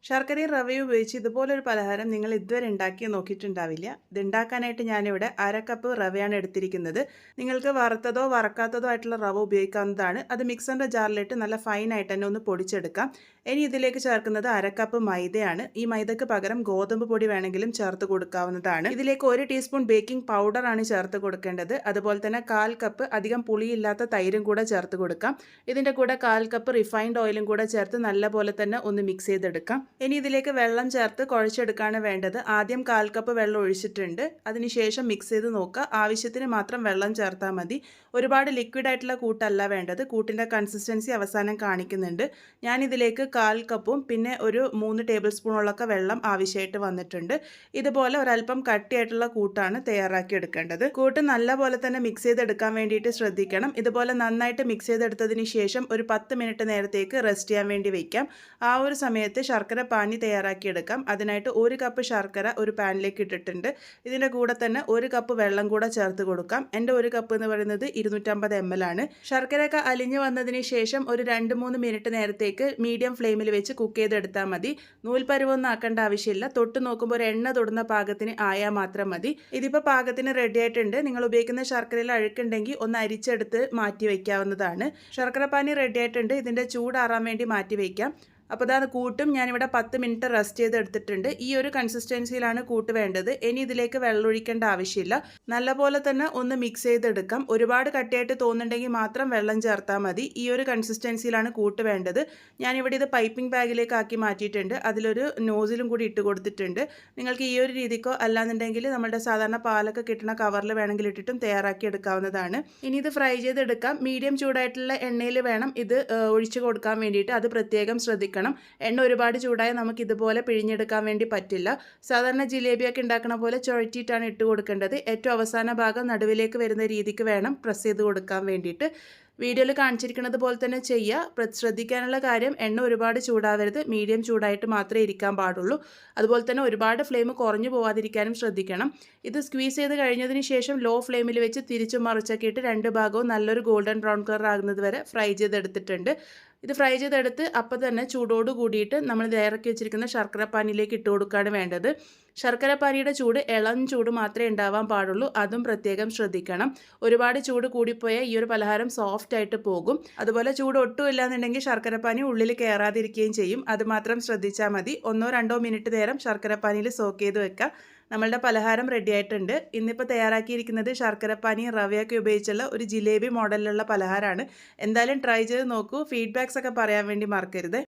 ശർക്കരയും റവയും ഉപയോഗിച്ച് ഇതുപോലൊരു പലഹാരം നിങ്ങൾ ഇതുവരെ ഉണ്ടാക്കി നോക്കിയിട്ടുണ്ടാവില്ല. ഇതുണ്ടാക്കാനായിട്ട് ഞാനിവിടെ അര കപ്പ് റവയാണ് എടുത്തിരിക്കുന്നത്. നിങ്ങൾക്ക് വറുത്തതോ വറക്കാത്തതോ ആയിട്ടുള്ള റവ ഉപയോഗിക്കാവുന്നതാണ്. അത് മിക്സറിൻ്റെ ജാറിലിട്ട് നല്ല ഫൈനായിട്ട് തന്നെ ഒന്ന് പൊടിച്ചെടുക്കാം. ഇനി ഇതിലേക്ക് ചേർക്കുന്നത് അര കപ്പ് മൈദയാണ്. ഈ മൈദക്ക് പകരം ഗോതമ്പ് പൊടി വേണമെങ്കിലും ചേർത്ത് കൊടുക്കാവുന്നതാണ്. ഇതിലേക്ക് 1 ടീസ്പൂൺ ബേക്കിംഗ് പൗഡറാണ് ചേർത്ത് കൊടുക്കേണ്ടത്. അതുപോലെ തന്നെ 1/4 കപ്പ് അധികം പുളിയില്ലാത്ത തൈരും കൂടെ ചേർത്ത് കൊടുക്കാം. ഇതിൻ്റെ കൂടെ 1/4 കപ്പ് റിഫൈൻഡ് ഓയിലും കൂടെ ചേർത്ത് നല്ലപോലെ തന്നെ ഒന്ന് മിക്സ് ചെയ്തെടുക്കാം. ഇനി ഇതിലേക്ക് വെള്ളം ചേർത്ത് കുഴച്ചെടുക്കാണ് വേണ്ടത്. ആദ്യം 1/4 കപ്പ് വെള്ളം ഒഴിച്ചിട്ടുണ്ട്. അതിനുശേഷം മിക്സ് ചെയ്ത് നോക്കുക. ആവശ്യത്തിന് മാത്രം വെള്ളം ചേർത്താൽ മതി. ഒരുപാട് ലിക്വിഡ് ആയിട്ടുള്ള കൂട്ടല്ല വേണ്ടത്. കൂട്ടിൻ്റെ കൺസിസ്റ്റൻസി അവസാനം കാണിക്കുന്നുണ്ട്. ഞാനിതിലേക്ക് 1/4 കപ്പും പിന്നെ ഒരു 3 ടേബിൾ സ്പൂണോളൊക്കെ വെള്ളം ആവശ്യമായിട്ട് വന്നിട്ടുണ്ട്. ഇതുപോലെ ഒരല്പം കട്ടിയായിട്ടുള്ള കൂട്ടാണ് തയ്യാറാക്കി എടുക്കേണ്ടത്. കൂട്ട് നല്ലപോലെ തന്നെ മിക്സ് ചെയ്തെടുക്കാൻ വേണ്ടിയിട്ട് ശ്രദ്ധിക്കണം. ഇതുപോലെ നന്നായിട്ട് മിക്സ് ചെയ്തെടുത്തതിന് ശേഷം ഒരു 10 മിനിറ്റ് നേരത്തേക്ക് റെസ്റ്റ് ചെയ്യാൻ വേണ്ടി വയ്ക്കാം. ആ ഒരു സമയത്ത് ശർക്കര പാനി തയ്യാറാക്കിയെടുക്കാം. അതിനായിട്ട് 1 കപ്പ് ശർക്കര ഒരു പാനിലേക്ക് ഇട്ടിട്ടുണ്ട്. ഇതിൻ്റെ കൂടെ തന്നെ 1 കപ്പ് വെള്ളം കൂടെ ചേർത്ത് കൊടുക്കാം. എൻ്റെ 1 കപ്പ് എന്ന് പറയുന്നത് 250 ml ആണ്. ശർക്കരയൊക്കെ അലിഞ്ഞു വന്നതിന് ശേഷം ഒരു 2-3 മിനിറ്റ് നേരത്തേക്ക് മീഡിയം ഫ്ലെയിമിൽ വെച്ച് കുക്ക് ചെയ്തെടുത്താൽ മതി. നൂൽപ്പരുവൊന്നും ആക്കേണ്ട ആവശ്യമില്ല. തൊട്ട് നോക്കുമ്പോൾ ഒരു എണ്ണ തൊടുന്ന പാകത്തിന് ആയാൽ മാത്രം മതി. ഇതിപ്പോൾ പാകത്തിന് റെഡി ആയിട്ടുണ്ട്. നിങ്ങൾ ഉപയോഗിക്കുന്ന ശർക്കരയിൽ അഴുക്കുണ്ടെങ്കിൽ ഒന്ന് അരിച്ചെടുത്ത് മാറ്റി വയ്ക്കാവുന്നതാണ്. ശർക്കര പാനി റെഡി ആയിട്ടുണ്ട്. ഇതിൻ്റെ ചൂടാറാൻ വേണ്ടി മാറ്റി വയ്ക്കാം. അപ്പോൾ അത് കൂട്ടും ഞാനിവിടെ 10 മിനിറ്റ് റെസ്റ്റ് ചെയ്തെടുത്തിട്ടുണ്ട്. ഈ ഒരു കൺസിസ്റ്റൻസിയിലാണ് കൂട്ട് വേണ്ടത്. ഇനി ഇതിലേക്ക് വെള്ളം ഒഴിക്കേണ്ട ആവശ്യമില്ല. നല്ലപോലെ തന്നെ ഒന്ന് മിക്സ് ചെയ്തെടുക്കാം. ഒരുപാട് കട്ടിയായിട്ട് തോന്നുന്നുണ്ടെങ്കിൽ മാത്രം വെള്ളം ചേർത്താൽ മതി. ഈ ഒരു കൺസിസ്റ്റൻസിയിലാണ് കൂട്ട് വേണ്ടത്. ഞാനിവിടെ ഇത് പൈപ്പിംഗ് ബാഗിലേക്ക് ആക്കി മാറ്റിയിട്ടുണ്ട്. അതിലൊരു നോസിലും കൂടി ഇട്ട് കൊടുത്തിട്ടുണ്ട്. നിങ്ങൾക്ക് ഈ ഒരു രീതിക്കോ അല്ലാന്നുണ്ടെങ്കിൽ നമ്മുടെ സാധാരണ പാലൊക്കെ കിട്ടുന്ന കവറിൽ വേണമെങ്കിൽ ഇട്ടിട്ടും തയ്യാറാക്കി എടുക്കാവുന്നതാണ്. ഇനി ഇത് ഫ്രൈ ചെയ്തെടുക്കാം. മീഡിയം ചൂടായിട്ടുള്ള എണ്ണയിൽ വേണം ഇത് ഒഴിച്ചു കൊടുക്കാൻ വേണ്ടിയിട്ട്. അത് പ്രത്യേകം ശ്രദ്ധിക്കണം. എണ്ണ ഒരുപാട് ചൂടായാൽ നമുക്ക് ഇതുപോലെ പിഴിഞ്ഞെടുക്കാൻ വേണ്ടി പറ്റില്ല. സാധാരണ ജിലേബിയൊക്കെ ഉണ്ടാക്കുന്ന പോലെ ചുഴറ്റിയിട്ടാണ് ഇട്ട് കൊടുക്കേണ്ടത്. ഏറ്റവും അവസാന ഭാഗം നടുവിലേക്ക് വരുന്ന രീതിക്ക് വേണം പ്രസ് ചെയ്ത് കൊടുക്കാൻ വേണ്ടിയിട്ട്. വീഡിയോയിൽ കാണിച്ചിരിക്കുന്നത് പോലെ തന്നെ ചെയ്യുക. ശ്രദ്ധിക്കാനുള്ള കാര്യം എണ്ണ ഒരുപാട് ചൂടാവരുത്. മീഡിയം ചൂടായിട്ട് മാത്രമേ ഇരിക്കാൻ പാടുള്ളൂ. അതുപോലെ തന്നെ ഒരുപാട് ഫ്ലെയിം കുറഞ്ഞു പോകാതിരിക്കാനും ശ്രദ്ധിക്കണം. ഇത് സ്ക്വീസ് ചെയ്ത് കഴിഞ്ഞതിന് ശേഷം ലോ ഫ്ലെയിമിൽ വെച്ച് തിരിച്ചും മറിച്ചൊക്കെ ഇട്ട് 2 ഭാഗവും നല്ലൊരു ഗോൾഡൻ ബ്രൗൺ കളർ ആകുന്നത് വരെ ഫ്രൈ ചെയ്തെടുത്തിട്ടുണ്ട്. ഇത് ഫ്രൈ ചെയ്തെടുത്ത് അപ്പോൾ തന്നെ ചൂടോട് കൂടിയിട്ട് നമ്മൾ ഇറക്കി വെച്ചിരിക്കുന്ന ശർക്കര പാനിയിലേക്ക് ഇട്ട് കൊടുക്കുകയാണ് വേണ്ടത്. ശർക്കര പാനിയുടെ ചൂട് ഇളം ചൂട് മാത്രമേ ഉണ്ടാവാൻ പാടുള്ളൂ. അതും പ്രത്യേകം ശ്രദ്ധിക്കണം. ഒരുപാട് ചൂട് കൂടിപ്പോയാൽ ഈ ഒരു പലഹാരം സോഫ്റ്റ് ആയിട്ട് പോകും. അതുപോലെ ചൂട് ഒട്ടും ഇല്ലാന്നുണ്ടെങ്കിൽ ശർക്കര പാനി ഉള്ളിൽ കയറാതിരിക്കുകയും ചെയ്യും. അത് മാത്രം ശ്രദ്ധിച്ചാൽ മതി. 1-2 മിനിറ്റ് നേരം ശർക്കര പാനിയിൽ സോക്ക് ചെയ്ത് വെക്കുക. നമ്മളുടെ പലഹാരം റെഡി ആയിട്ടുണ്ട്. ഇന്നിപ്പോൾ തയ്യാറാക്കിയിരിക്കുന്നത് ശർക്കരപ്പാനിയും റവയൊക്കെ ഉപയോഗിച്ചുള്ള ഒരു ജിലേബി മോഡലിലുള്ള പലഹാരമാണ്. എന്തായാലും ട്രൈ ചെയ്ത് നോക്കൂ. ഫീഡ്ബാക്സ് ഒക്കെ പറയാൻ വേണ്ടി മറക്കരുത്.